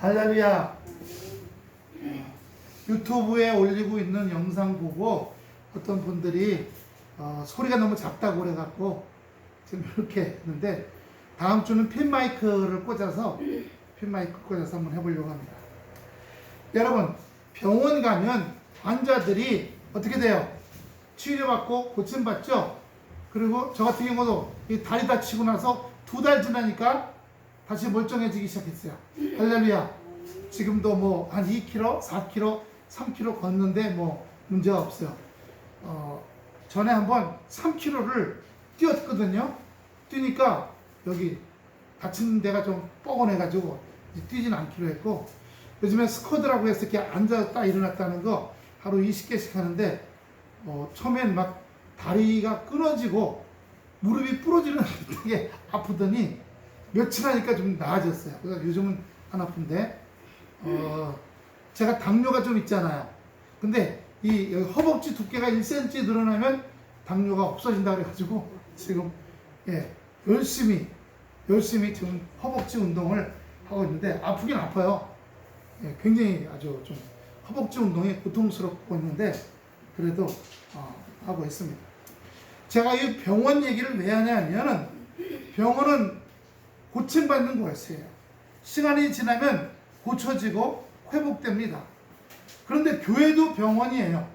할렐루야. 유튜브에 올리고 있는 영상 보고 어떤 분들이 소리가 너무 작다고 그래갖고 지금 이렇게 했는데, 다음 주는 핀 마이크를 꽂아서 한번 해보려고 합니다. 여러분, 병원 가면 환자들이 어떻게 돼요? 치료받고 고침받죠? 그리고 저 같은 경우도 이 다리 다치고 나서 2달 지나니까 다시 멀쩡해지기 시작했어요. 할렐루야. 지금도 뭐 한 2km, 4km, 3km 걷는데 뭐 문제가 없어요. 전에 한번 3km를 뛰었거든요. 뛰니까 여기 다친 데가 좀 뻐근해가지고 뛰진 않기로 했고, 요즘에 스쿼드라고 해서 이렇게 앉았다 일어났다 하는 거 하루 20개씩 하는데, 처음엔 막 다리가 끊어지고 무릎이 부러지는 게 아프더니 며칠 하니까 좀 나아졌어요. 그래서 요즘은 안 아픈데, 제가 당뇨가 좀 있잖아요. 근데 이 허벅지 두께가 1cm 늘어나면 당뇨가 없어진다 그래가지고 지금 열심히 지금 허벅지 운동을 하고 있는데, 아프긴 아파요. 굉장히 아주 좀 허벅지 운동이 고통스럽고 있는데 그래도 하고 있습니다. 제가 이 병원 얘기를 왜 하냐면, 병원은 고침받는 곳이에요. 시간이 지나면 고쳐지고 회복됩니다. 그런데 교회도 병원이에요.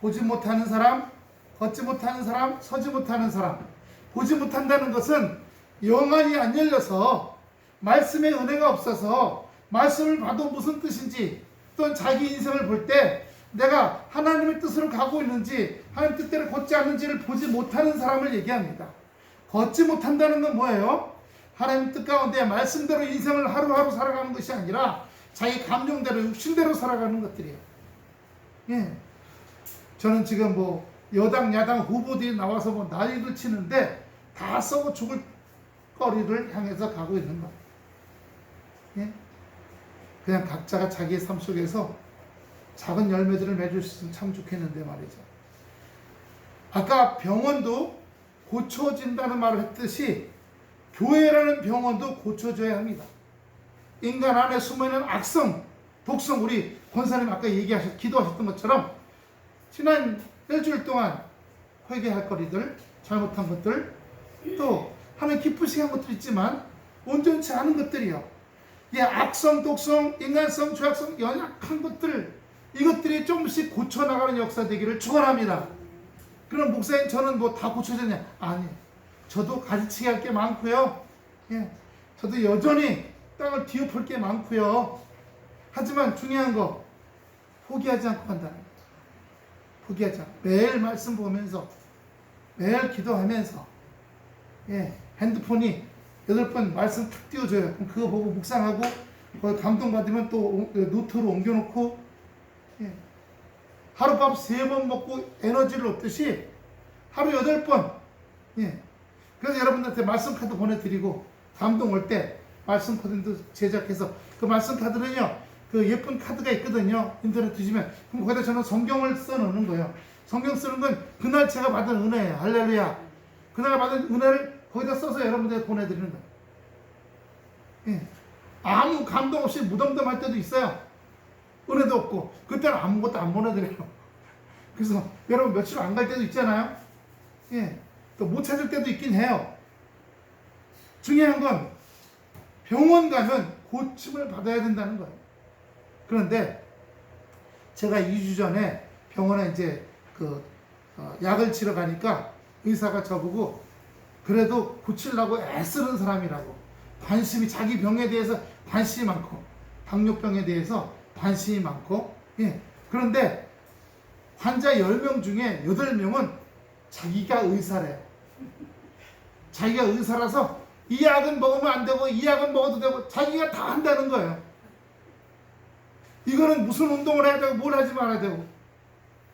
보지 못하는 사람, 걷지 못하는 사람, 서지 못하는 사람. 보지 못한다는 것은 영안이 안 열려서, 말씀의 은혜가 없어서 말씀을 봐도 무슨 뜻인지, 또는 자기 인생을 볼 때 내가 하나님의 뜻으로 가고 있는지 하나님 뜻대로 걷지 않는지를 보지 못하는 사람을 얘기합니다. 걷지 못한다는 건 뭐예요? 하나님 뜻 가운데 말씀대로 인생을 하루하루 살아가는 것이 아니라 자기 감정대로 육신대로 살아가는 것들이에요. 저는 지금 뭐 여당 야당 후보들이 나와서 뭐 난리를 치는데 다 썩어 죽을 거리를 향해서 가고 있는 거예요. 그냥 각자가 자기의 삶 속에서 작은 열매들을 맺을 수 있으면 참 좋겠는데 말이죠. 아까 병원도 고쳐진다는 말을 했듯이 교회라는 병원도 고쳐져야 합니다. 인간 안에 숨어있는 악성, 독성, 우리 권사님 아까 기도하셨던 것처럼 지난 일주일 동안 회개할 거리들, 잘못한 것들, 또 하나님 기쁘시게 한 것도 있지만 온전치 않은 것들이요. 악성, 독성, 인간성, 죄악성, 연약한 것들, 이것들이 조금씩 고쳐나가는 역사 되기를 축원합니다. 그럼 목사님, 저는 뭐 다 고쳐졌냐? 아니에요. 저도 가르치게 할 게 많고요. 저도 여전히 땅을 뒤엎을 게 많고요. 하지만 중요한 거, 포기하지 않고 간다는 거예요. 포기하지 않고 매일 말씀 보면서, 매일 기도하면서, 핸드폰이 8번 말씀 탁 띄워줘요. 그럼 그거 보고 묵상하고 감동받으면 또 노트로 옮겨놓고, 하룻밥 3번 먹고 에너지를 얻듯이 하루 8번, 그래서 여러분들한테 말씀 카드 보내드리고, 감동 올 때 말씀 카드도 제작해서, 그 말씀 카드는요, 그 예쁜 카드가 있거든요. 인터넷 뒤지면. 그럼 거기다 저는 성경을 써놓는 거예요. 성경 쓰는 건 그날 제가 받은 은혜예요. 할렐루야. 그날 받은 은혜를 거기다 써서 여러분들한테 보내드리는 거예요. 아무 감동 없이 무덤덤할 때도 있어요. 은혜도 없고. 그때는 아무것도 안 보내드려요. 그래서 여러분 며칠 안 갈 때도 있잖아요. 또 못 찾을 때도 있긴 해요. 중요한 건 병원 가면 고침을 받아야 된다는 거예요. 그런데 제가 2주 전에 병원에 이제 약을 치러 가니까 의사가 저보고, 그래도 고치려고 애쓰는 사람이라고, 자기 병에 대해서 관심이 많고, 당뇨병에 대해서 관심이 많고, 그런데 환자 10명 중에 8명은 자기가 의사래요. 자기가 의사라서 이 약은 먹으면 안 되고 이 약은 먹어도 되고 자기가 다 한다는 거예요. 이거는 무슨 운동을 해야 되고 뭘 하지 말아야 되고.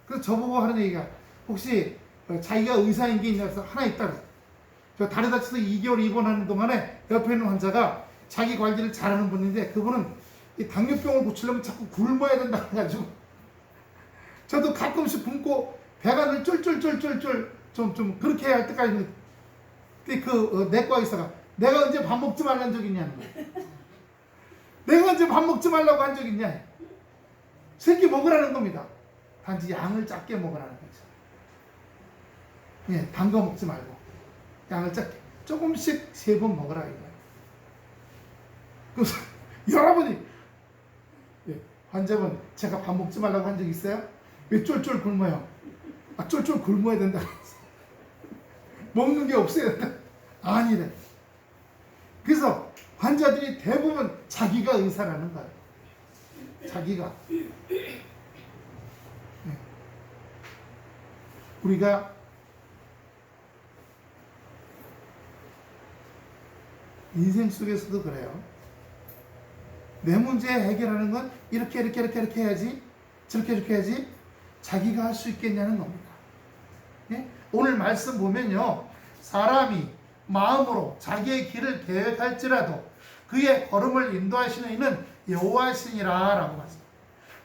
그래서 저보고 하는 얘기가, 혹시 자기가 의사인 게 있냐 해서 하나 있다 그래요. 저 다리 다쳐서 2개월 입원하는 동안에 옆에 있는 환자가 자기 관리를 잘하는 분인데, 그분은 이 당뇨병을 고치려면 자꾸 굶어야 된다 해가지고, 저도 가끔씩 굶고 배가 늘 쫄쫄쫄쫄쫄 좀 그렇게 할 때까지, 내과 의사가 내가 언제 밥 먹지 말라는 적이 있냐는 거예요. 내가 언제 밥 먹지 말라고 한 적 있냐? 새끼 먹으라는 겁니다. 단지 양을 작게 먹으라는 거죠. 예, 단 거 먹지 말고 양을 작게 조금씩 3번 먹으라 이거예요. 그래서 여러분이 환자분 제가 밥 먹지 말라고 한 적 있어요? 왜 쫄쫄 굶어요? 아, 쫄쫄 굶어야 된다. 먹는 게 없어야 된다. 아니래. 그래서 환자들이 대부분 자기가 의사라는 거예요. 자기가. 우리가 인생 속에서도 그래요. 내 문제 해결하는 건 이렇게 해야지, 저렇게 해야지, 자기가 할 수 있겠냐는 겁니다. 예? 오늘 말씀 보면요, 사람이 마음으로 자기의 길을 계획할지라도 그의 걸음을 인도하시는 이는 여호와시니라 라고 말씀합니다.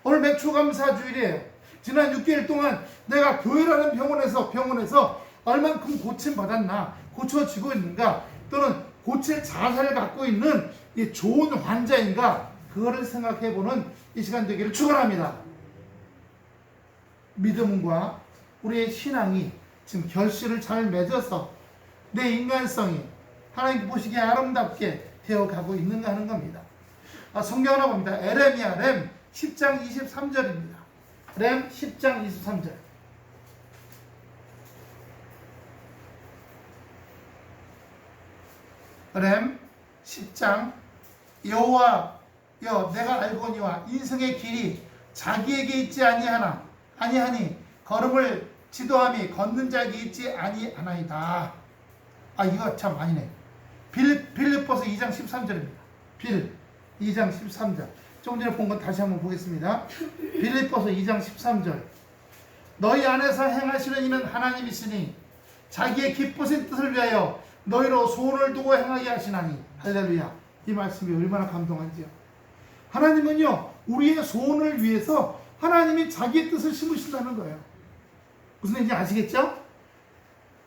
오늘 맥주감사주일이에요. 지난 6개월 동안 내가 교회라는 병원에서 얼만큼 고침받았나, 고쳐지고 있는가, 또는 고칠 자세를 갖고 있는 이 좋은 환자인가, 그거를 생각해보는 이 시간 되기를 축원합니다. 믿음과 우리의 신앙이 지금 결실을 잘 맺어서 내 인간성이 하나님 보시기에 아름답게 되어가고 있는가 하는 겁니다. 성경 하나 봅니다. 에레미야 렘 10장 23절입니다. 렘 10장 23절. 렘 10장 여호와여 내가 알거니와 인생의 길이 자기에게 있지 아니하니 걸음을 지도함이 걷는 자에게 있지 아니하나이다. 이거 참 아니네. 빌립보서 2장 13절입니다. 2장 13절. 조금 전에 본 건 다시 한번 보겠습니다. 빌립보서 2장 13절. 너희 안에서 행하시는 이는 하나님이시니 자기의 기쁘신 뜻을 위하여 너희로 소원을 두고 행하게 하시나니. 할렐루야. 이 말씀이 얼마나 감동한지요. 하나님은요, 우리의 소원을 위해서 하나님이 자기의 뜻을 심으신다는 거예요. 무슨 얘기인지 아시겠죠?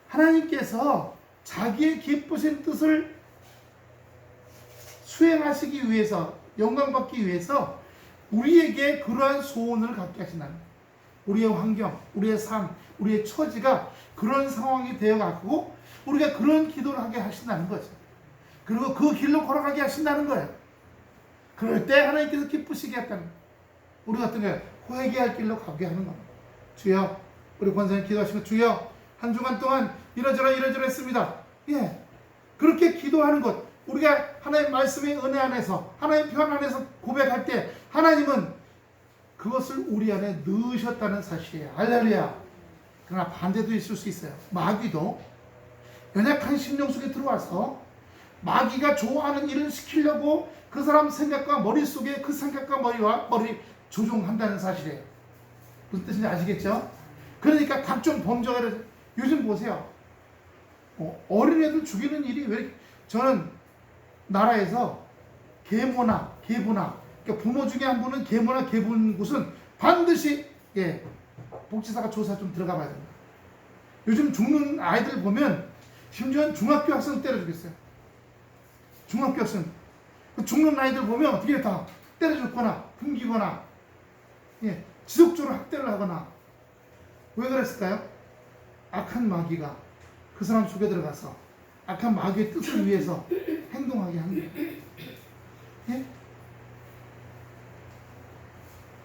하나님께서 자기의 기쁘신 뜻을 수행하시기 위해서, 영광받기 위해서 우리에게 그러한 소원을 갖게 하신다는 거예요. 우리의 환경, 우리의 삶, 우리의 처지가 그런 상황이 되어가고 우리가 그런 기도를 하게 하신다는 거죠. 그리고 그 길로 걸어가게 하신다는 거예요. 그럴 때 하나님께서 기쁘시게 했다는 거예요. 우리가 어떤 거예요? 회개할 길로 가게 하는 겁니다. 주여, 우리 권사님 기도하시면 주여, 한 주간 동안 이러저러 했습니다. 예, 그렇게 기도하는 것, 우리가 하나님 말씀의 은혜 안에서, 하나님 편 안에서 고백할 때 하나님은 그것을 우리 안에 넣으셨다는 사실이에요. 할렐루야. 그러나 반대도 있을 수 있어요. 마귀도 연약한 심령 속에 들어와서 마귀가 좋아하는 일을 시키려고 그 사람 생각과 머릿속에 그 생각과 머리 조종한다는 사실이에요. 무슨 뜻인지 아시겠죠? 그러니까 각종 범죄를 요즘 보세요. 어린애들 죽이는 일이 왜 이렇게, 저는 나라에서 계모나 개부나, 그러니까 부모 중에 한 분은 계모나 개부인 곳은 반드시 복지사가 조사 좀 들어가 봐야 됩니다. 요즘 죽는 아이들 보면 심지어는 중학교 학생 때려 죽였어요. 중학교 학생. 죽는 아이들 보면 어떻게 다 때려 죽거나 굶기거나 지속적으로 학대를 하거나. 왜 그랬을까요? 악한 마귀가 그 사람 속에 들어가서 악한 마귀의 뜻을 위해서 행동하게 한 거예요. 예?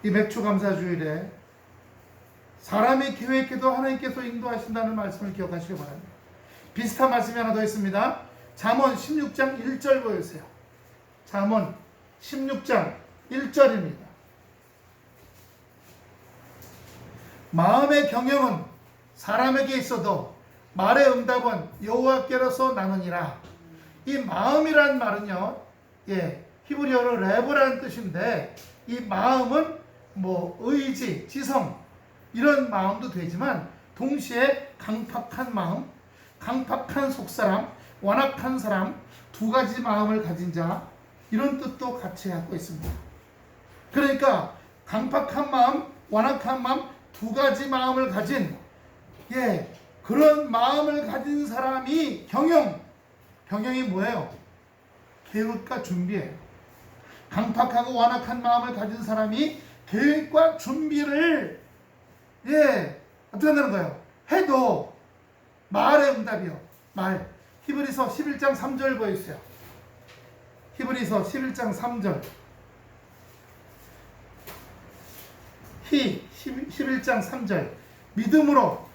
이 맥주감사주일에 사람이 계획해도 하나님께서 인도하신다는 말씀을 기억하시기 바랍니다. 비슷한 말씀이 하나 더 있습니다. 잠언 16장 1절 보여주세요. 잠언 16장 1절입니다. 마음의 경영은 사람에게 있어도 말의 응답은 여호와께로서 나느니라. 이 마음이란 말은요, 히브리어로 레브라는 뜻인데, 이 마음은 의지, 지성, 이런 마음도 되지만 동시에 강팍한 마음, 강팍한 속사람, 완악한 사람, 두 가지 마음을 가진 자, 이런 뜻도 같이 갖고 있습니다. 그러니까 강팍한 마음, 완악한 마음, 두 가지 마음을 가진 그런 마음을 가진 사람이 경영이 뭐예요? 계획과 준비예요. 강팍하고 완악한 마음을 가진 사람이 계획과 준비를 어떻게 한다는 거예요? 해도 말의 응답이요. 말. 히브리서 11장 3절 보여주세요. 히브리서 11장 3절. 11장 3절. 믿음으로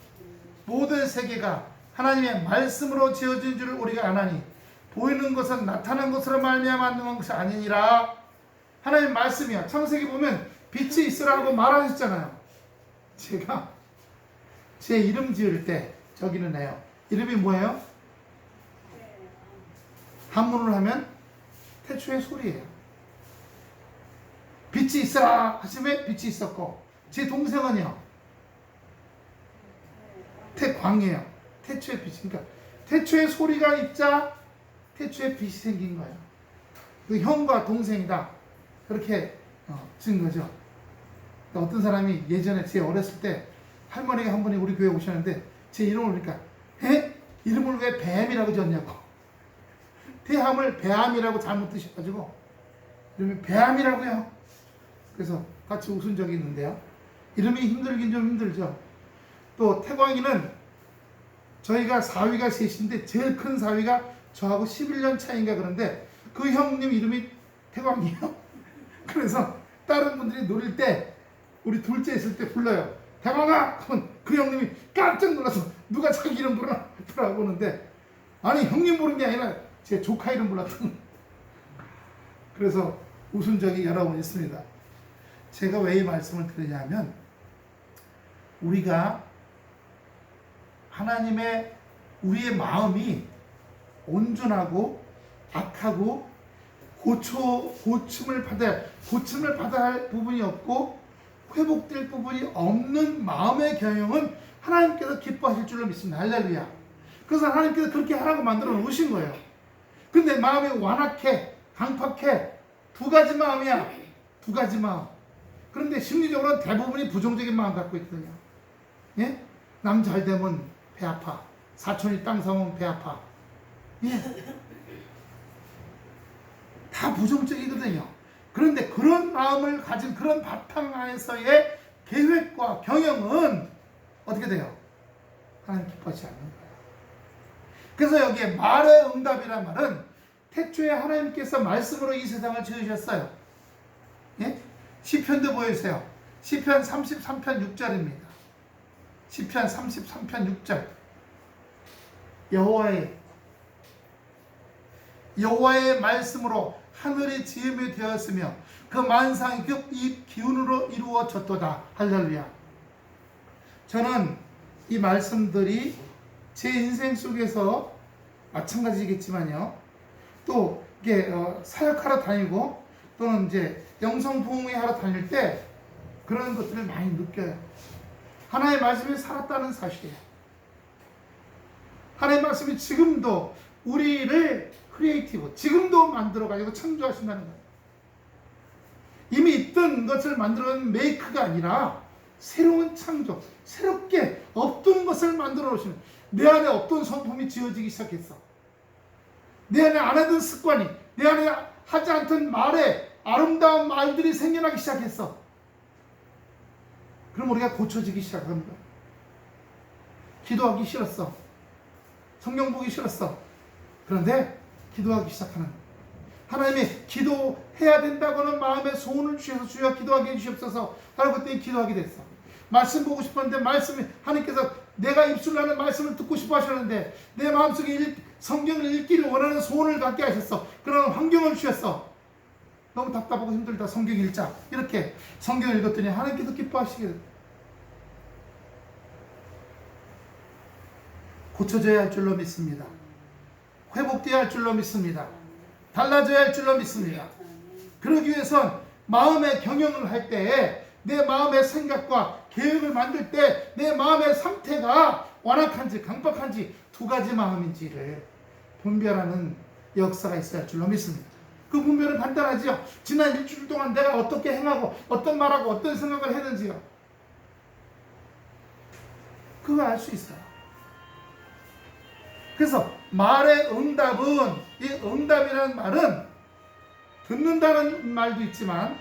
모든 세계가 하나님의 말씀으로 지어진 줄을 우리가 아나니 보이는 것은 나타난 것으로 말미암아 만든 것이 아니니라. 하나님 말씀이야. 창세기 보면 빛이 있으라고 말하셨잖아요. 제가 제 이름 지을 때 저기는 해요. 이름이 뭐예요? 한문으로 하면 태초의 소리예요. 빛이 있으라 하시면 빛이 있었고, 제 동생은요 태광이에요. 태초의 빛. 그러니까 태초의 소리가 있자 태초의 빛이 생긴 거예요. 그 형과 동생이다 그렇게 지은 거죠. 어떤 사람이 예전에 제 어렸을 때 할머니가 한 분이 우리 교회 오셨는데 제 이름을 그러니까 이름을 왜 뱀이라고 지었냐고. 태함을 배암이라고 잘못 드셔가지고 이름이 배암이라고요. 그래서 같이 웃은 적이 있는데요. 이름이 힘들긴 좀 힘들죠. 또 태광이는 저희가 사위가 셋인데 제일 큰 사위가 저하고 11년 차이인가 그런데 그 형님 이름이 태광이에요. 그래서 다른 분들이 노릴 때 우리 둘째 있을 때 불러요. 태광아! 그러면 그 형님이 깜짝 놀라서 누가 자기 이름 불러보는데 아니 형님 부른 게 아니라 제 조카 이름 불렀던. 그래서 웃은 적이 여러 번 있습니다. 제가 왜 이 말씀을 드리냐면 우리가 하나님의 우리의 마음이 온전하고 악하고 고침을 받아야 할 부분이 없고 회복될 부분이 없는 마음의 경영은 하나님께서 기뻐하실 줄로 믿습니다. 할렐루야. 그래서 하나님께서 그렇게 하라고 만들어 놓으신 거예요. 근데 마음이 완악해, 강팍해, 두 가지 마음이야. 두 가지 마음. 그런데 심리적으로는 대부분이 부정적인 마음 갖고 있거든요. 예? 남 잘 되면 배 아파. 사촌이 땅 사면 배 아파. 예. 다 부정적이거든요. 그런데 그런 마음을 가진 그런 바탕 안에서의 계획과 경영은 어떻게 돼요? 하나님 기뻐하지 않는 거예요. 그래서 여기에 말의 응답이란 말은 태초에 하나님께서 말씀으로 이 세상을 지으셨어요. 예? 시편도 보여주세요. 시편 33편 6절입니다. 시편 33편 6절. 여호와의 말씀으로 하늘이 지음이 되었으며 그 만상이 그 이 기운으로 이루어졌도다. 할렐루야. 저는 이 말씀들이 제 인생 속에서 마찬가지겠지만요. 또 이게 사역하러 다니고 또는 이제 영성 부흥회 하러 다닐 때 그런 것들을 많이 느껴요. 하나님의 말씀이 살았다는 사실이에요. 하나님의 말씀이 지금도 우리를 크리에이티브, 지금도 만들어가지고 창조하신다는 거예요. 이미 있던 것을 만들어가는 메이크가 아니라 새로운 창조, 새롭게 없던 것을 만들어 놓으시는, 내 안에 없던 성품이 지어지기 시작했어. 내 안에 안 하던 습관이, 내 안에 하지 않던 말에 아름다운 말들이 생겨나기 시작했어. 그럼 우리가 고쳐지기 시작합니다. 기도하기 싫었어. 성경 보기 싫었어. 그런데 기도하기 시작하는, 하나님이 기도해야 된다고는 마음에 소원을 주셔서 주여 기도하게 해주시옵소서 하고 그때 기도하게 됐어. 말씀 보고 싶었는데 말씀이, 하나님께서 내가 입술로 하는 말씀을 듣고 싶어 하셨는데 내 마음속에 성경을 읽기를 원하는 소원을 갖게 하셨어. 그런 환경을 주셨어. 너무 답답하고 힘들다. 성경 읽자. 이렇게 성경을 읽었더니 하나님께서 기뻐하시게 됐다. 고쳐져야 할 줄로 믿습니다. 회복되어야 할 줄로 믿습니다. 달라져야 할 줄로 믿습니다. 그러기 위해선 마음의 경영을 할 때에 내 마음의 생각과 계획을 만들 때 내 마음의 상태가 완악한지 강박한지 두 가지 마음인지를 분별하는 역사가 있어야 할 줄로 믿습니다. 그 분별은 간단하지요. 지난 일주일 동안 내가 어떻게 행하고 어떤 말하고 어떤 생각을 했는지요. 그거 알 수 있어요. 그래서 말의 응답은, 이 응답이라는 말은 듣는다는 말도 있지만,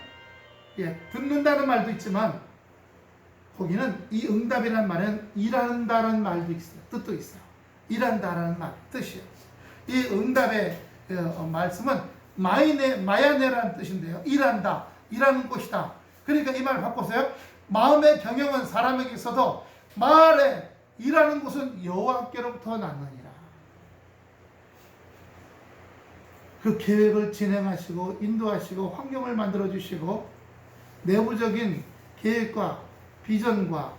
듣는다는 말도 있지만, 거기는 이 응답이라는 말은 일한다는 말도 있어요. 뜻도 있어요. 일한다라는 말, 뜻이에요. 이 응답의 말씀은 마야네라는 뜻인데요. 일한다, 일하는 곳이다. 그러니까 이 말을 바꿔서요. 마음의 경영은 사람에게 있어도 말에 일하는 곳은 여호와께로부터 났느니라. 그 계획을 진행하시고 인도하시고 환경을 만들어 주시고 내부적인 계획과 비전과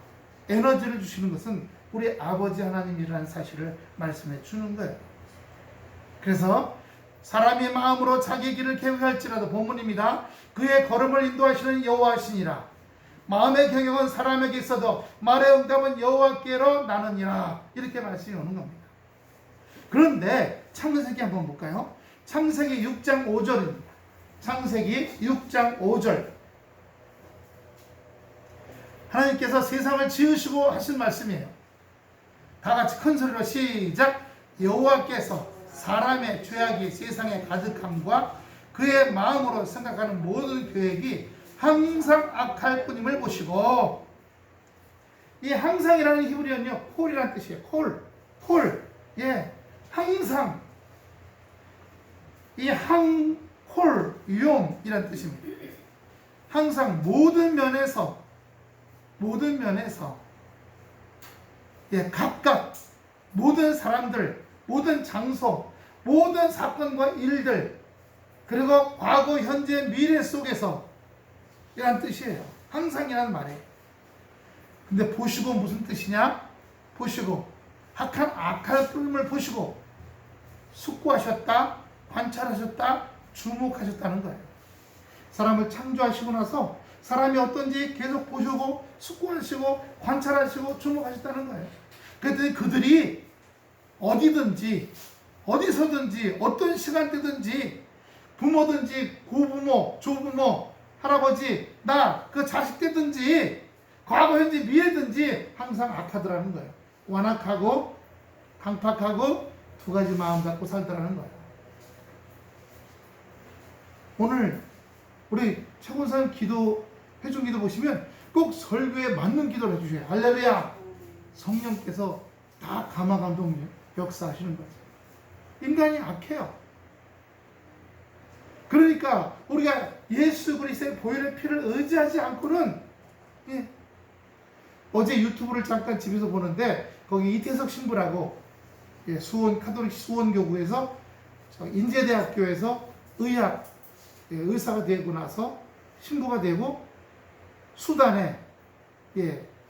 에너지를 주시는 것은 우리 아버지 하나님이라는 사실을 말씀해 주는 거예요. 그래서 사람이 마음으로 자기 길을 계획할지라도 본문입니다. 그의 걸음을 인도하시는 여호와시니라. 마음의 경영은 사람에게 있어도 말의 응답은 여호와께로 나느니라. 이렇게 말씀이 오는 겁니다. 그런데 창세기 한번 볼까요? 창세기 6장 5절입니다. 창세기 6장 5절. 하나님께서 세상을 지으시고 하신 말씀이에요. 다 같이 큰 소리로 시작. 여호와께서 사람의 죄악이 세상에 가득함과 그의 마음으로 생각하는 모든 계획이 항상 악할 뿐임을 보시고, 이 항상이라는 히브리어는요, 콜이라는 뜻이에요. 콜. 항상. 이 항콜 용이라는 뜻입니다. 항상 모든 면에서 각각 모든 사람들, 모든 장소, 모든 사건과 일들, 그리고 과거, 현재, 미래 속에서 이란 뜻이에요. 항상이라는 말이에요. 근데 보시고 무슨 뜻이냐? 보시고 악할 뿐임을 보시고 숙고하셨다, 관찰하셨다, 주목하셨다는 거예요. 사람을 창조하시고 나서 사람이 어떤지 계속 보시고 숙고하시고 관찰하시고 주목하셨다는 거예요. 그랬더니 그들이 어디든지 어디서든지 어떤 시간대든지 부모든지 고부모, 조부모, 할아버지, 나, 그 자식 때든지 과거, 현재, 미래든지 항상 악하더라는 거예요. 완악하고 강팍하고 두 가지 마음 갖고 살더라는 거예요. 오늘 우리 최곤사님 기도, 회중 기도 보시면 꼭 설교에 맞는 기도를 해주셔요. 할렐루야! 성령께서 다 감화감동 역사하시는 거죠. 인간이 악해요. 그러니까 우리가 예수 그리스도의 보혈의 피를 의지하지 않고는, 어제 유튜브를 잠깐 집에서 보는데 거기 이태석 신부라고, 수원 카톨릭 수원교구에서 인제대학교에서 의사가 되고 나서 신부가 되고 수단에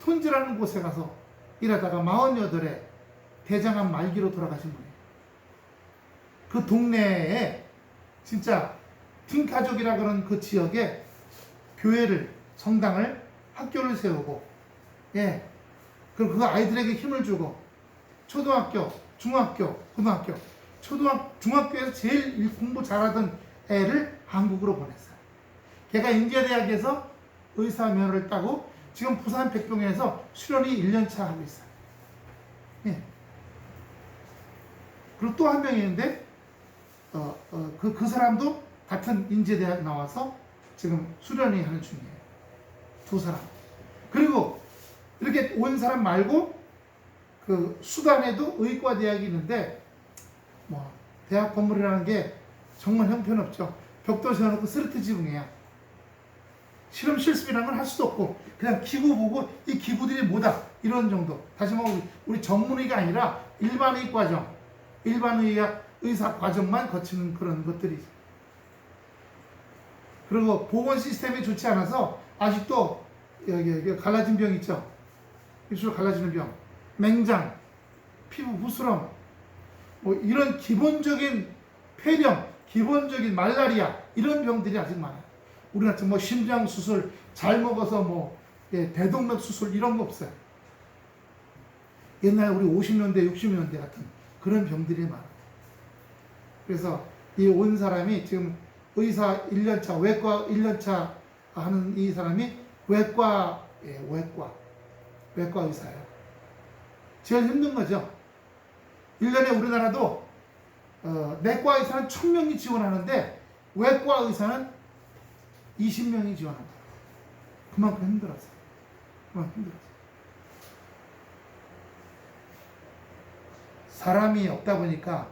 톤즈라는 곳에 가서 일하다가 48에 대장암 말기로 돌아가신 분이에요. 그 동네에 진짜 팀가족이라 그러는 그 지역에 교회를, 성당을, 학교를 세우고, 그리고 그 아이들에게 힘을 주고, 초등학교, 중학교, 고등학교, 중학교에서 제일 공부 잘하던 애를 한국으로 보냈어요. 걔가 인제대학에서 의사 면허를 따고 지금 부산 백병에서 수련이 1년차 하고 있어요. 그리고 또 한 명이 있는데 그 사람도 같은 인제대학 나와서 지금 수련이 하는 중이에요. 두 사람. 그리고 이렇게 온 사람 말고 그 수단에도 의과대학이 있는데 대학 건물이라는 게 정말 형편없죠. 벽돌 세워놓고 스르트 지붕이야. 실험 실습이라는 걸 할 수도 없고 그냥 기구 보고 이 기구들이 뭐다 이런 정도. 다시 말하면 우리 전문의가 아니라 일반의 과정, 일반의학 의사 과정만 거치는 그런 것들이죠. 그리고 보건 시스템이 좋지 않아서 아직도 여기 갈라진 병 있죠. 입술 갈라지는 병, 맹장, 피부 부스럼, 이런 기본적인 폐렴, 기본적인 말라리아 이런 병들이 아직 많아요. 우리 같은 심장 수술 잘 먹어서 대동맥 수술 이런 거 없어요. 옛날 우리 50년대, 60년대 같은 그런 병들이 많아요. 그래서 이 온 사람이 지금 의사 1년차, 외과 1년차 하는 이 사람이 외과 의사예요. 제일 힘든 거죠. 1년에 우리나라도 내과 의사는 1000명이 지원하는데 외과 의사는 20명이 지원한다. 그만큼 힘들어서. 사람이 없다 보니까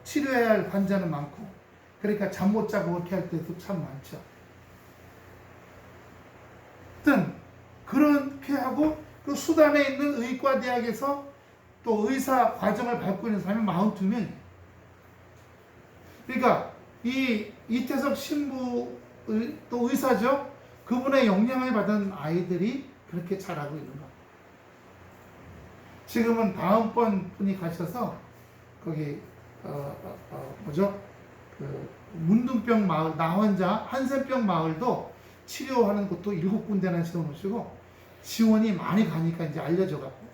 치료해야 할 환자는 많고, 그러니까 잠 못 자고 그렇게 할 때도 참 많죠. 하여튼 그렇게 하고 그 수단에 있는 의과대학에서 또 의사 과정을 밟고 있는 사람이 42명이에요. 그러니까 이 이태석 신부 또 의사죠. 그분의 영향을 받은 아이들이 그렇게 자라고 있는 거예요. 지금은 다음번 분이 가셔서 거기 뭐죠? 그 문둥병 마을, 나환자 한센병 마을도 치료하는 곳도 7군데나 세워놓으시고 지원이 많이 가니까 이제 알려져갖고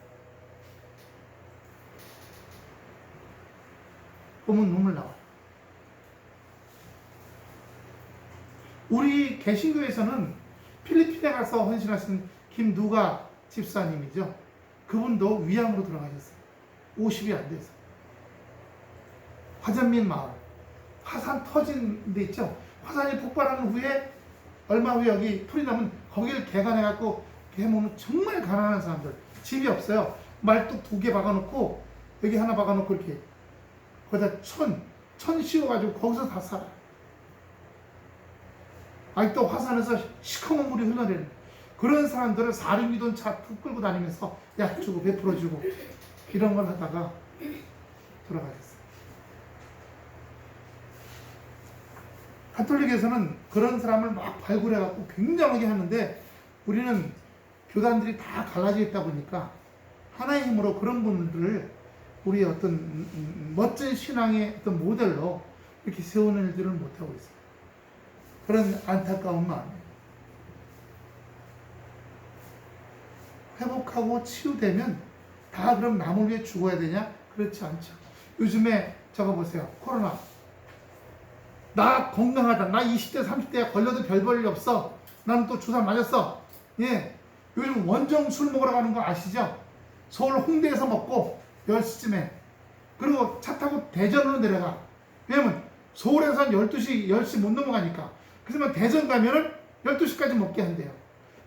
보면 눈물 나와요. 우리 개신교에서는 필리핀에 가서 헌신하신 김누가 집사님이죠. 그분도 위암으로 돌아가셨어요. 50이 안 돼서. 화전민 마을. 화산 터진 데 있죠. 화산이 폭발한 후에 얼마 후에 여기 풀이 나면 거기를 개간해갖고 개모는 정말 가난한 사람들. 집이 없어요. 말뚝 2개 박아놓고 여기 하나 박아놓고 이렇게 거기다 천 씌워가지고 거기서 다 살아요. 아직도 화산에서 시커먼 물이 흘러내리는 그런 사람들은 사륜기돈 차 툭 끌고 다니면서 약 주고 베풀어 주고 이런 걸 하다가 돌아가셨어요. 가톨릭에서는 그런 사람을 막 발굴해갖고 굉장하게 하는데 우리는 교단들이 다 갈라져 있다 보니까 하나의 힘으로 그런 분들을 우리의 어떤 멋진 신앙의 어떤 모델로 이렇게 세우는 일들을 못하고 있어요. 그런 안타까운 마음이에요. 회복하고 치유되면 다 그럼 남을 위해 죽어야 되냐? 그렇지 않죠. 요즘에 저거 보세요. 코로나. 나 건강하다. 나 20대 30대에 걸려도 별 볼일 없어. 나는 또 주사 맞았어. 예. 요즘 원정 술 먹으러 가는 거 아시죠? 서울 홍대에서 먹고 10시쯤에 그리고 차 타고 대전으로 내려가. 왜냐면 서울에서 한 12시, 10시 못 넘어가니까. 그러면 대전 가면은 12시까지 먹게 한대요.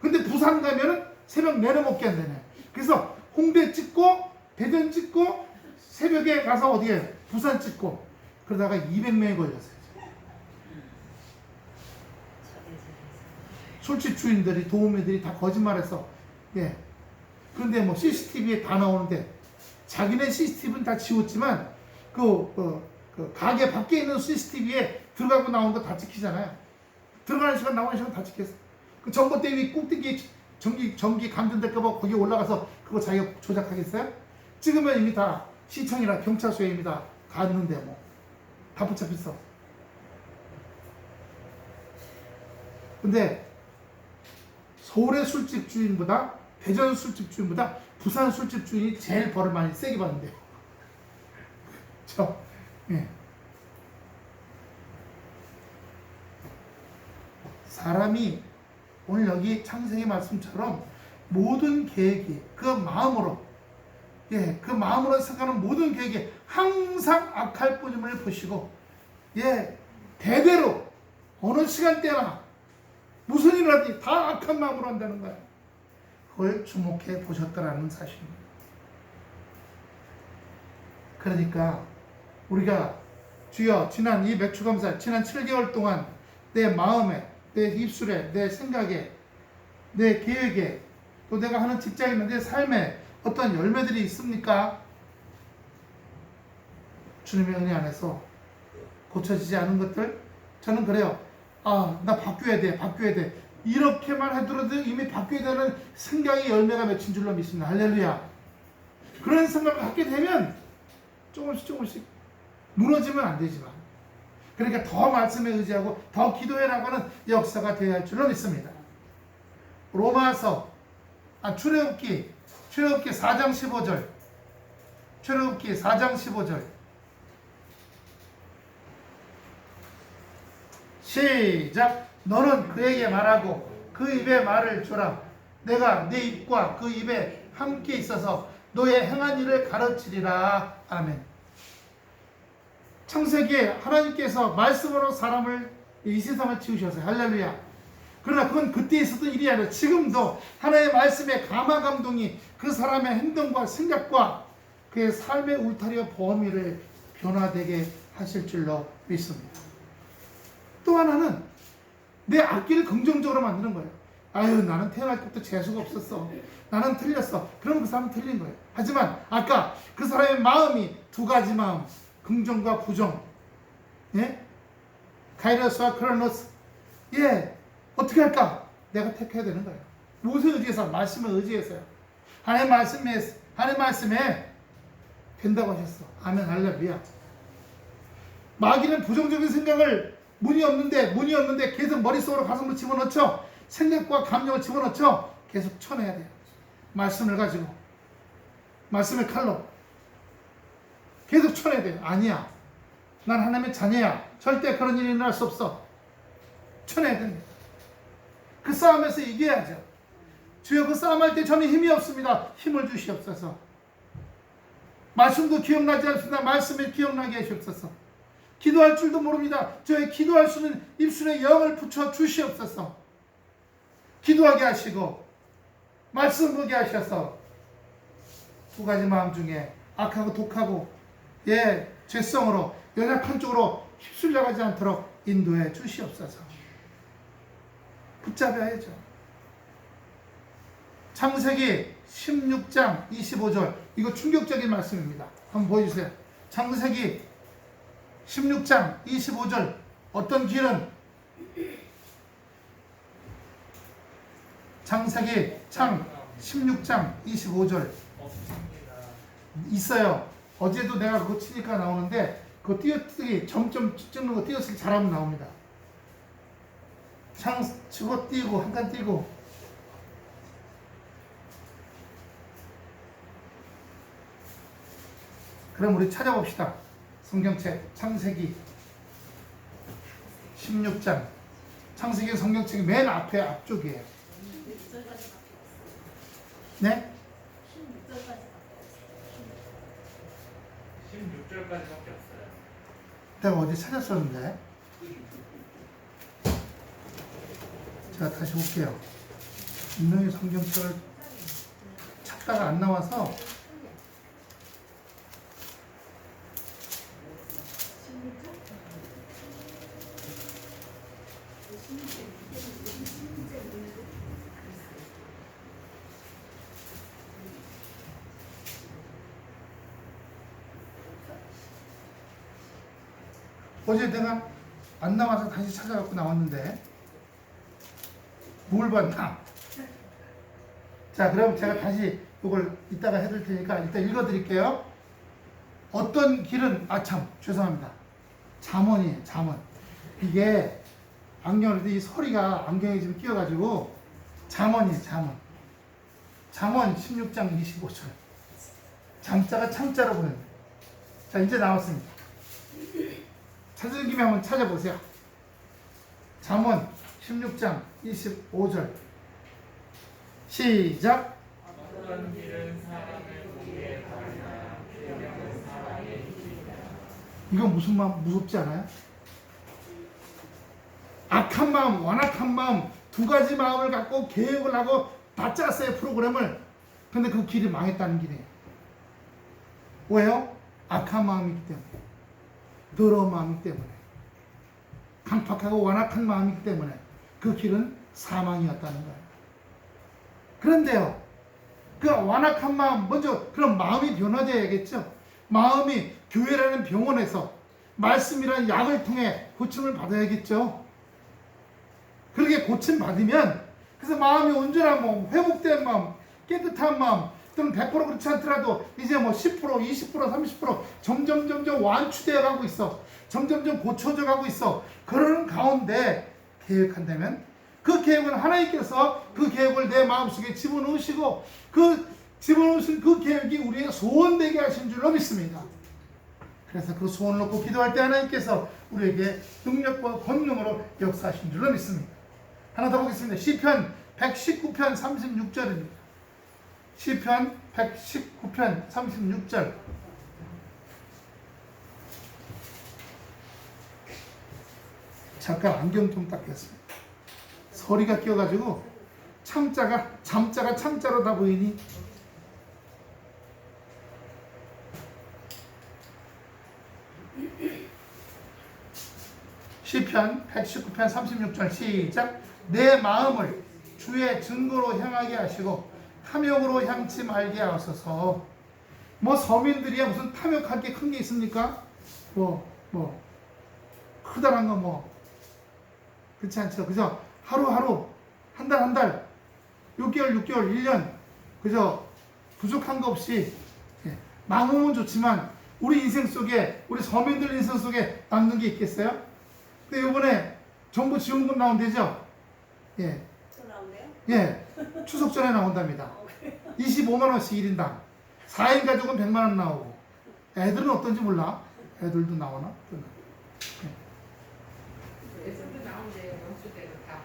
근데 부산 가면은 새벽 내내 먹게 한대네. 그래서 홍대 찍고 대전 찍고 새벽에 가서 어디에 부산 찍고 그러다가 200명이 걸렸어요. 술집 주인들이 도우미들이 다 거짓말해서 예. 그런데 뭐 CCTV에 다 나오는데 자기네 CCTV는 다 지웠지만 그 가게 밖에 있는 CCTV에 들어가고 나오는 거 다 찍히잖아요. 들어가는 시간 나오는 시간 다 찍혔어. 그 전봇대 위 꼭대기 전기 감전될까봐 거기 올라가서 그거 자기가 조작하겠어요? 찍으면 이미 다 시청이나 경찰서에 이미 다 갔는데 뭐 다 붙잡혔어. 근데 서울의 술집 주인보다 대전 술집 주인보다 부산 술집 주인이 제일 벌을 많이 세게 받는데요. 예. 사람이 오늘 여기 창세기 말씀처럼 모든 계획이 그 마음으로 그 마음으로 생각하는 모든 계획이 항상 악할 뿐임을 보시고 대대로 어느 시간대나 무슨 일을 하든지 다 악한 마음으로 한다는 거예요. 그걸 주목해 보셨더라는 사실입니다. 그러니까 우리가 주여 지난 이 맥주감사 지난 7개월 동안 내 마음에 내 입술에 내 생각에 내 계획에 또 내가 하는 직장이나 내 삶에 어떤 열매들이 있습니까? 주님의 은혜 안에서 고쳐지지 않은 것들 저는 그래요. 나 바뀌어야 돼 이렇게만 하더라도 이미 바뀌어야 되는 생각의 열매가 맺힌 줄로 믿습니다. 할렐루야. 그런 생각을 갖게 되면 조금씩 무너지면 안 되지만 그러니까 더 말씀에 의지하고 더 기도해라고 하는 역사가 되어야 할 줄로 믿습니다. 로마서 출애굽기 4장 15절 출애굽기 4장 15절 시작. 너는 그에게 말하고 그 입에 말을 주라. 내가 네 입과 그 입에 함께 있어서 너의 행한 일을 가르치리라. 아멘. 창세기에 하나님께서 말씀으로 사람을 이 세상을 지으셨어요. 할렐루야. 그러나 그건 그때 있었던 일이 아니라 지금도 하나님의 말씀에 감화감동이 그 사람의 행동과 생각과 그의 삶의 울타리와 범위를 변화되게 하실 줄로 믿습니다. 또 하나는 내 악기를 긍정적으로 만드는 거예요. 아유, 나는 태어날 때부터 재수가 없었어. 나는 틀렸어. 그럼 그 사람은 틀린 거예요. 하지만 아까 그 사람의 마음이 두 가지 마음, 긍정과 부정, 예? 카이로스와 크로노스. 예, 어떻게 할까? 내가 택해야 되는 거예요. 무엇에 의지해서? 말씀을 의지해서요. 하나님 말씀에 된다고 하셨어. 아멘, 할렐루야. 마귀는 부정적인 생각을 문이 없는데 계속 머릿속으로 가슴으로 집어넣죠. 생각과 감정을 집어넣죠. 계속 쳐내야 돼요. 말씀을 가지고, 말씀의 칼로 계속 쳐내야 돼요. 아니야, 난 하나님의 자녀야. 절대 그런 일이 일어날 수 없어. 쳐내야 됩니다. 그 싸움에서 이겨야죠. 주여, 그 싸움할 때 저는 힘이 없습니다. 힘을 주시옵소서. 말씀도 기억나지 않습니다. 말씀을 기억나게 하시옵소서. 기도할 줄도 모릅니다. 저의 기도할 수는 입술에 영을 붙여 주시옵소서. 기도하게 하시고 말씀 보게 하셔서 두 가지 마음 중에 악하고 독하고 죄성으로 연약한 쪽으로 휩쓸려가지 않도록 인도해 주시옵소서. 붙잡아야죠. 창세기 16장 25절, 이거 충격적인 말씀입니다. 한번 보여주세요. 창세기 16장 25절, 어떤 길은 창세기 16장 25절 있어요. 어제도 내가 그거 치니까 나오는데 그거 띄어쓰기 점점 찍는 거 띄어쓰기 잘하면 나옵니다. 저거 띄고 한 칸 띄고 그럼 우리 찾아봅시다. 성경책 창세기 16장, 창세기 성경책이 맨 앞에 앞쪽이에요. 네? 16절까지밖에 없어요. 내가 어디 찾았었는데 제가 다시 볼게요. 분명히 성경책을 찾다가 안 나와서 어제 내가 안 나와서 다시 찾아갖고 나왔는데 뭘 봤나? 자, 그럼 제가 다시 이걸 이따가 해드릴 테니까 일단 읽어드릴게요. 어떤 길은 죄송합니다. 잠언이에요. 잠언. 이게 안경을 이 소리가 안경에 지금 끼어가지고 잠언이에요. 잠언. 잠언 16장 25절. 잠자가 창자로 보내요. 자, 이제 나왔습니다. 찾은 김에 한번 찾아보세요. 잠언 16장 25절 시작. 어떤 길은 사람을 보기에 바르나 계명은 사람의 길이다. 이건 무슨 마음 무섭지 않아요? 악한 마음, 완악한 마음 두 가지 마음을 갖고 계획을 하고 다 짰어요, 프로그램을. 근데 그 길이 망했다는 길이에요. 왜요? 악한 마음이기 때문에, 더러운 마음이기 때문에, 강팍하고 완악한 마음이기 때문에 그 길은 사망이었다는 거예요. 그런데요, 그 완악한 마음, 먼저 그런 마음이 변화되어야겠죠. 마음이 교회라는 병원에서 말씀이라는 약을 통해 고침을 받아야겠죠. 그렇게 고침 받으면, 그래서 마음이 온전한 마음, 회복된 마음, 깨끗한 마음, 또는 100% 그렇지 않더라도 이제 10%, 20%, 30% 점점 완추되어 가고 있어. 점점 고쳐져 가고 있어. 그러는 가운데 계획한다면 그 계획은 하나님께서 그 계획을 내 마음속에 집어넣으시고 그 집어넣으신 그 계획이 우리의 소원되게 하신 줄로 믿습니다. 그래서 그 소원을 놓고 기도할 때 하나님께서 우리에게 능력과 권능으로 역사하신 줄로 믿습니다. 하나 더 보겠습니다. 시편 119편 36절입니다. 시편 119편 36절 잠깐 안경 좀 닦겠습니다. 서리가 끼어가지고 잠자가 참자로 다 보이니. 시편 119편 36절 시작. 내 마음을 주의 증거로 향하게 하시고 탐욕으로 향치 말게 하소서. 뭐 서민들이야 무슨 탐욕할 게 큰 게 있습니까? 뭐 크다란 거 뭐 그렇지 않죠. 그죠? 하루하루 한 달 6개월 1년 그죠? 부족한 거 없이 남으면 좋지만 우리 인생 속에 우리 서민들 인생 속에 남는 게 있겠어요? 근데 이번에 정부 지원금 나온대죠? 예. 또 나온대요? 예. 추석 전에 나온답니다. 25만 원씩 1인당. 4인 가족은 100만 원 나오고. 애들은 어떤지 몰라. 애들도 나오나? 애들도 나온대요. 명수대로 다.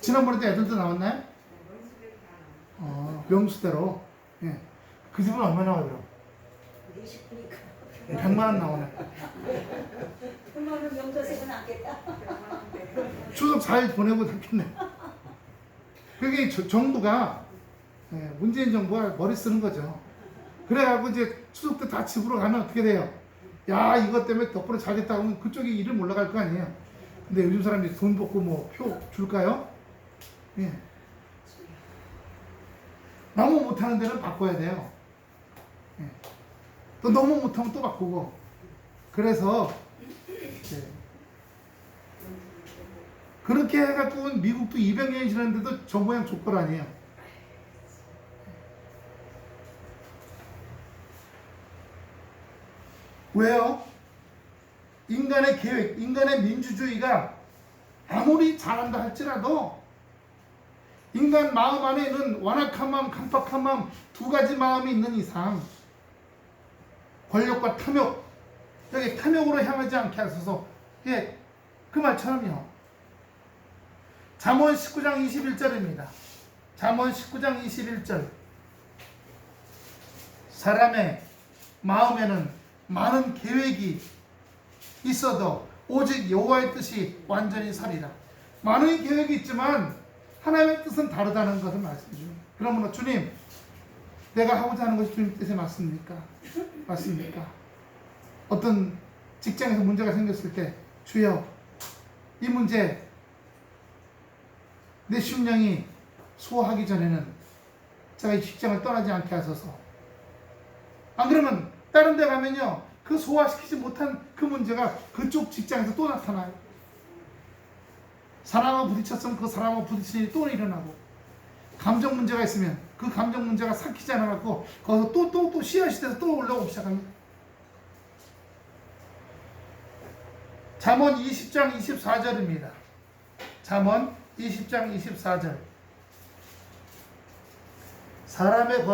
지난번에도 애들도 나왔나요? 명수대로 다 나와. 명수대로. 예. 그 집은 얼마 나와요? 20분이니까 100만 원 나오네. 그러면 명도색은 안겠다. 추석 잘 보내고 됐겠네. 그게 정부가 문재인 정부가 머리 쓰는 거죠. 그래갖고 이제 추석 때 다 집으로 가면 어떻게 돼요? 야 이것 때문에 덕분에 잘 됐다 하면 그쪽이 이름 올라갈 거 아니에요. 근데 요즘 사람들이 돈 받고 뭐 표 줄까요? 예. 너무 못하는 데는 바꿔야 돼요. 예. 또 너무 못하면 또 바꾸고. 그래서 그렇게 해갖고 미국도 200년이 지났는데도 저 모양 족벌 아니에요. 왜요? 인간의 계획, 인간의 민주주의가 아무리 잘한다 할지라도 인간 마음 안에는 완악한 마음, 강팍한 마음 두 가지 마음이 있는 이상 권력과 탐욕, 여기 탐욕으로 향하지 않게 하소서. 예, 그 말처럼요. 잠언 19장 21절입니다. 잠언 19장 21절. 사람의 마음에는 많은 계획이 있어도 오직 여호와의 뜻이 완전히 서리라. 많은 계획이 있지만 하나님의 뜻은 다르다는 것을 말씀해 줍니다. 그러므로 주님, 내가 하고자 하는 것이 주님 뜻에 맞습니까? 맞습니까? 어떤 직장에서 문제가 생겼을 때 주여, 이 문제 내 심령이 소화하기 전에는 제가 이 직장을 떠나지 않게 하소서. 안 그러면 다른 데 가면요, 그 소화시키지 못한 그 문제가 그쪽 직장에서 또 나타나요. 사람하고 부딪혔으면 그 사람하고 부딪힌 일이 또 일어나고, 감정 문제가 있으면 그 감정 문제가 삭히지 않아갖고 거기서 또 씨앗이 돼서 또 올라오기 시작합니다. 잠언 20장 24절입니다. 잠언 20장 24절. 사람의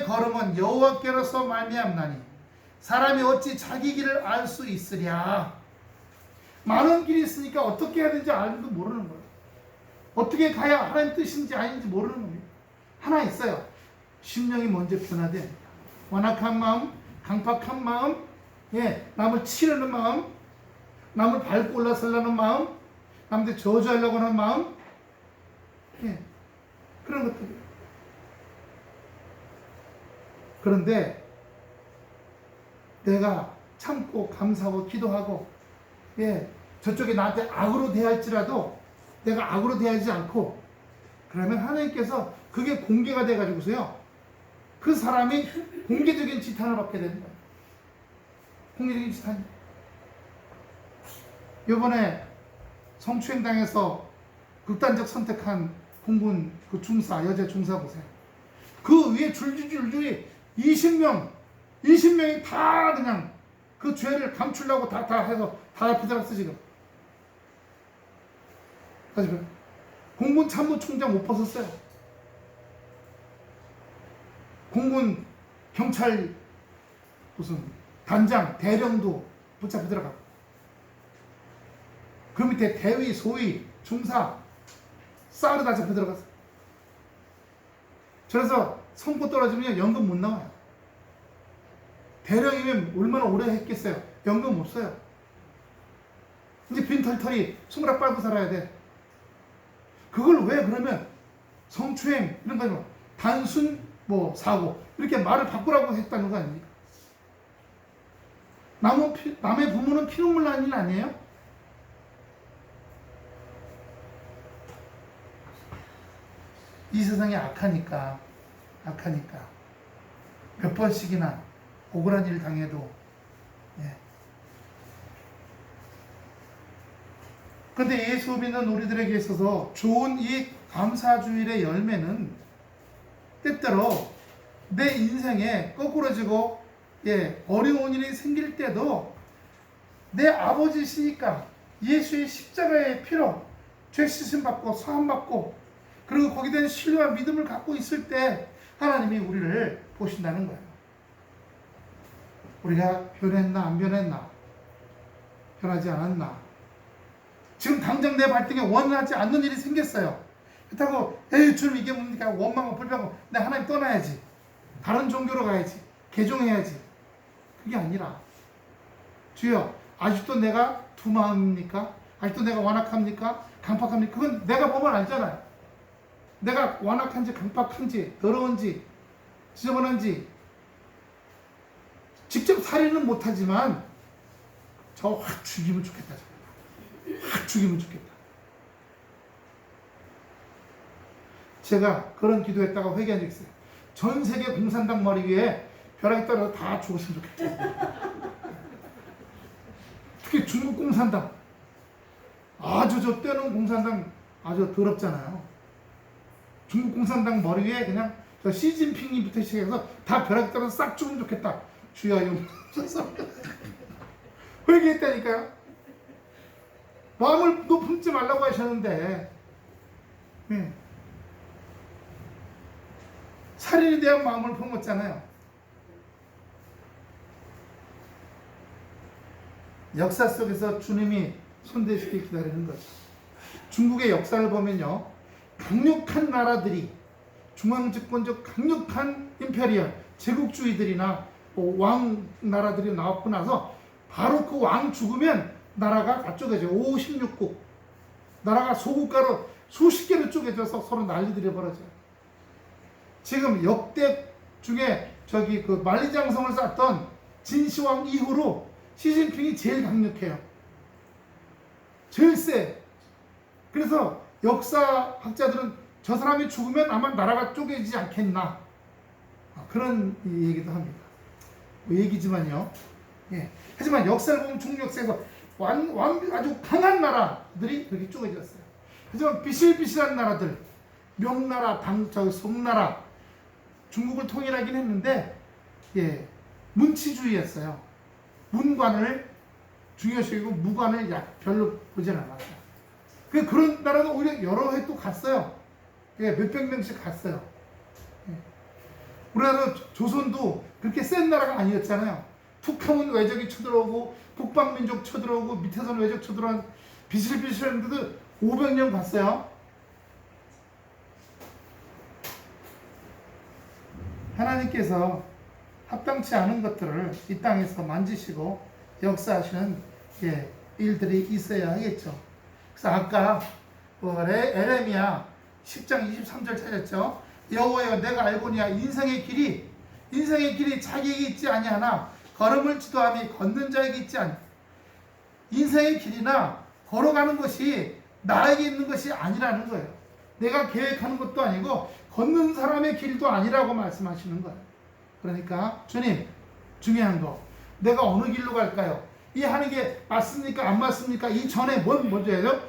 걸음은 여호와께로서 말미암나니 사람이 어찌 자기 길을 알 수 있으랴. 많은 길이 있으니까 어떻게 해야 되는지 알지도 모르는 거예요. 어떻게 가야 하나님 뜻인지 아닌지 모르는 겁니다. 하나 있어요. 심령이 먼저 변화돼야 됩니다. 완악한 마음, 강팍한 마음, 남을 치려는 마음, 남을 밟고 올라서려는 마음, 남들 저주하려고 하는 마음, 그런 것들이에요. 그런데 내가 참고 감사하고 기도하고 저쪽에 나한테 악으로 대할지라도 내가 악으로 대하지 않고 그러면 하나님께서 그게 공개가 돼가지고서요 그 사람이 공개적인 지탄을 받게 되는 거예요. 공개적인 지탄. 이번에 성추행당해서 극단적 선택한 공군 그 중사, 여자 중사 보세요. 그 위에 줄줄이 20명이 다 그냥 그 죄를 감추려고 다 해서 다 비들었어 지금. 하지만 공군 참모총장 못 벗었어요. 공군 경찰 무슨 단장, 대령도 붙잡혀 들어가고 그 밑에 대위, 소위, 중사 싹으로 다 잡혀 들어갔어. 그래서 선고 떨어지면 연금 못 나와요. 대령이면 얼마나 오래 했겠어요. 연금 없어요. 이제 빈털털이 수무락 빨고 살아야 돼. 그걸 왜 그러면 성추행 이런 거 단순 뭐 사고 이렇게 말을 바꾸라고 했다는 거 아닙니까? 남의 부모는 피눈물 나는 일 아니에요? 이 세상이 악하니까 몇 번씩이나 억울한 일 당해도 예. 근데 예수 믿는 우리들에게 있어서 좋은 이 감사주일의 열매는 때때로 내 인생에 거꾸로지고 예, 어려운 일이 생길 때도 내 아버지시니까 예수의 십자가의 피로 죄 씻음 받고 사함 받고 그리고 거기에 대한 신뢰와 믿음을 갖고 있을 때 하나님이 우리를 보신다는 거예요. 우리가 변했나 안 변했나, 변하지 않았나. 지금 당장 내 발등에 원하지 않는 일이 생겼어요. 그렇다고 에이 주님 이게 뭡니까? 원망하고 불평하고 내 하나님 떠나야지, 다른 종교로 가야지, 개종해야지. 그게 아니라 주여 아직도 내가 두 마음입니까? 아직도 내가 완악합니까? 강팍합니까? 그건 내가 보면 알잖아요. 내가 완악한지 강팍한지 더러운지 지저분한지 직접 살인은 못하지만 저 확 죽이면 좋겠다. 확 죽이면 좋겠다. 제가 그런 기도했다가 회개한 적 있어요. 전 세계 공산당 머리 위에 벼락이 떨어져 다 죽었으면 좋겠다. 특히 중국 공산당 아주 저 떼놓은 공산당 아주 더럽잖아요. 중국 공산당 머리 위에 그냥 저 시진핑님부터 시작해서 다 벼락이 떨어져 싹 죽으면 좋겠다. 주여 용서서 회개했다니까요. 마음을 높음지 말라고 하셨는데 네. 살인에 대한 마음을 품었잖아요. 역사 속에서 주님이 손대시길 기다리는 거죠. 중국의 역사를 보면요, 강력한 나라들이 중앙집권적 강력한 임페리얼 제국주의들이나 왕 나라들이 나왔고 나서 바로 그 왕 죽으면 나라가 다 쪼개져. 56국 나라가 소국가로 수십 개로 쪼개져서 서로 난리들이 벌어져요. 지금 역대 중에 저기 그 만리장성을 쌓던 진시황 이후로 시진핑이 제일 강력해요. 제일 세. 그래서 역사학자들은 저 사람이 죽으면 아마 나라가 쪼개지지 않겠나, 그런 얘기도 합니다. 뭐 얘기지만요. 예. 하지만 역사를 보면 중국 역사에서 아주 강한 나라들이 그렇게 쪼개졌어요. 하지만 비실비실한 나라들, 명나라, 송나라, 중국을 통일하긴 했는데, 예, 문치주의였어요. 문관을 중요시하고 무관을 별로 보진 않았어요. 그런 나라는 오히려 여러 해 또 갔어요. 예, 몇백 명씩 갔어요. 예. 우리나라 조선도 그렇게 센 나라가 아니었잖아요. 툭하면 외적이 쳐들어오고 북방민족 쳐들어오고 밑에서는 외적 쳐들어온 비실비실한데도 500년 갔어요. 하나님께서 합당치 않은 것들을 이 땅에서 만지시고 역사하시는 일들이 있어야 하겠죠. 그래서 아까 에레미야 10장 23절 찾았죠. 여호와여 내가 알고니와 인생의 길이 자기에게 있지 아니하나 걸음을 지도함이 걷는 자에게 있지 않. 인생의 길이나 걸어가는 것이 나에게 있는 것이 아니라는 거예요. 내가 계획하는 것도 아니고 걷는 사람의 길도 아니라고 말씀하시는 거예요. 그러니까 주님, 중요한 거, 내가 어느 길로 갈까요? 이 하는 게 맞습니까? 안 맞습니까? 이 전에 뭘 먼저 해야 돼요?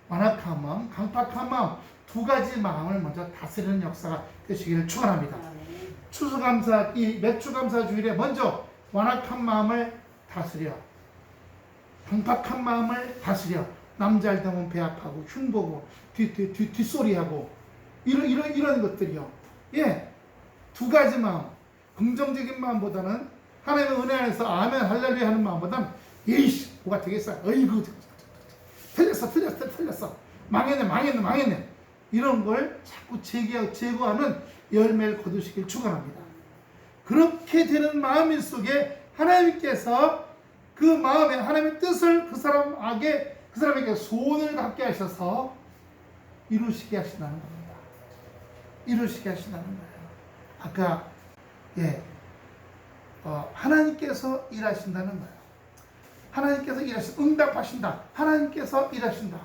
완악한 마음, 강팍한 마음, 두 가지 마음을 먼저 다스리는 역사가 되시기를 축원합니다. 추수감사, 이 맥주감사 주일에 먼저 완악한 마음을 다스려, 강팍한 마음을 다스려, 남잘 되면 배 아파하고 흉보고 뒷소리하고 이런 것들이요. 예, 두 가지 마음, 긍정적인 마음보다는 하나님의 은혜 안에서 아멘 할렐루야 하는 마음보다는 에이씨 뭐가 되겠어, 어이구 틀렸어 망했네 이런 걸 자꾸 제거하는 열매를 거두시길 축원합니다. 그렇게 되는 마음일 속에 하나님께서 그 마음에 하나님의 뜻을 그 그 사람에게 소원을 갖게 하셔서 이루시게 하신다는 겁니다. 이루시게 하신다는 거예요. 아까 하나님께서 일하신다는 거예요. 하나님께서 응답하신다. 하나님께서 일하신다.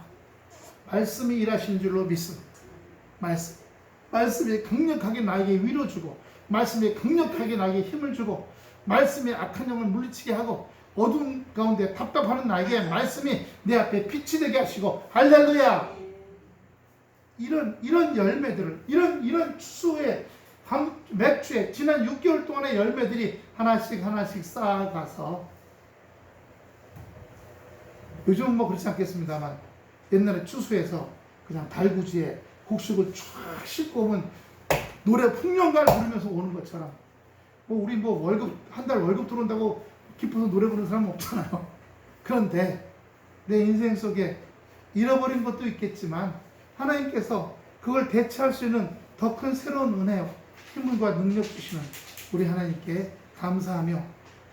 말씀이 일하신 줄로 믿습니다. 말씀이 강력하게 나에게 위로 주고, 말씀이 강력하게 나에게 힘을 주고, 말씀이 악한 영을 물리치게 하고, 어두운 가운데 답답하는 나에게 말씀이 내 앞에 빛이 되게 하시고, 할렐루야! 이런 열매들을, 이런 추수의 몇 주에 지난 6개월 동안의 열매들이 하나씩 쌓아가서, 요즘은 뭐 그렇지 않겠습니다만 옛날에 추수해서 그냥 달구지에 곡식을 쫙 싣고 오면 노래 풍년가를 부르면서 오는 것처럼, 뭐 우리 뭐 월급 한 달 월급 들어온다고 기뻐서 노래 부르는 사람은 없잖아요. 그런데 내 인생 속에 잃어버린 것도 있겠지만 하나님께서 그걸 대체할 수 있는 더 큰 새로운 은혜요, 힘과 능력 주시는 우리 하나님께 감사하며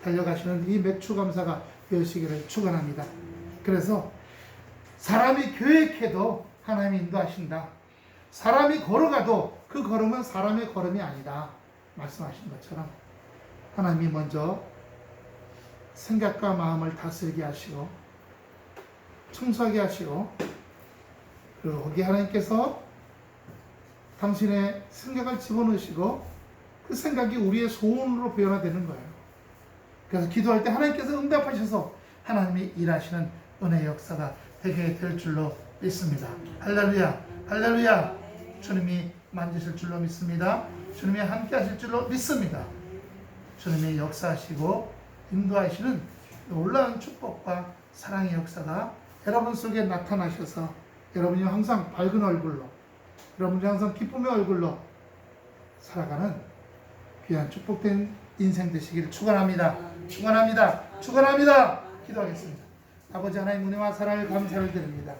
달려가시는 이 맥주 감사가 되시기를 축원합니다. 그래서 사람이 계획해도 하나님이 인도하신다. 사람이 걸어가도 그 걸음은 사람의 걸음이 아니다. 말씀하신 것처럼 하나님이 먼저 생각과 마음을 다스리게 하시고 청소하게 하시고, 그리고 거기에 하나님께서 당신의 생각을 집어넣으시고 그 생각이 우리의 소원으로 변화되는 거예요. 그래서 기도할 때 하나님께서 응답하셔서 하나님이 일하시는 은혜의 역사가 되게 될 줄로 믿습니다. 할렐루야, 할렐루야. 주님이 만지실 줄로 믿습니다. 주님이 함께 하실 줄로 믿습니다. 주님이 역사하시고 인도하시는 놀라운 축복과 사랑의 역사가 여러분 속에 나타나셔서 여러분이 항상 밝은 얼굴로, 여러분이 항상 기쁨의 얼굴로 살아가는 귀한 축복된 인생 되시기를 축원합니다. 축원합니다. 축원합니다. 기도하겠습니다. 아버지 하나님, 은혜와 사랑을 감사를 드립니다.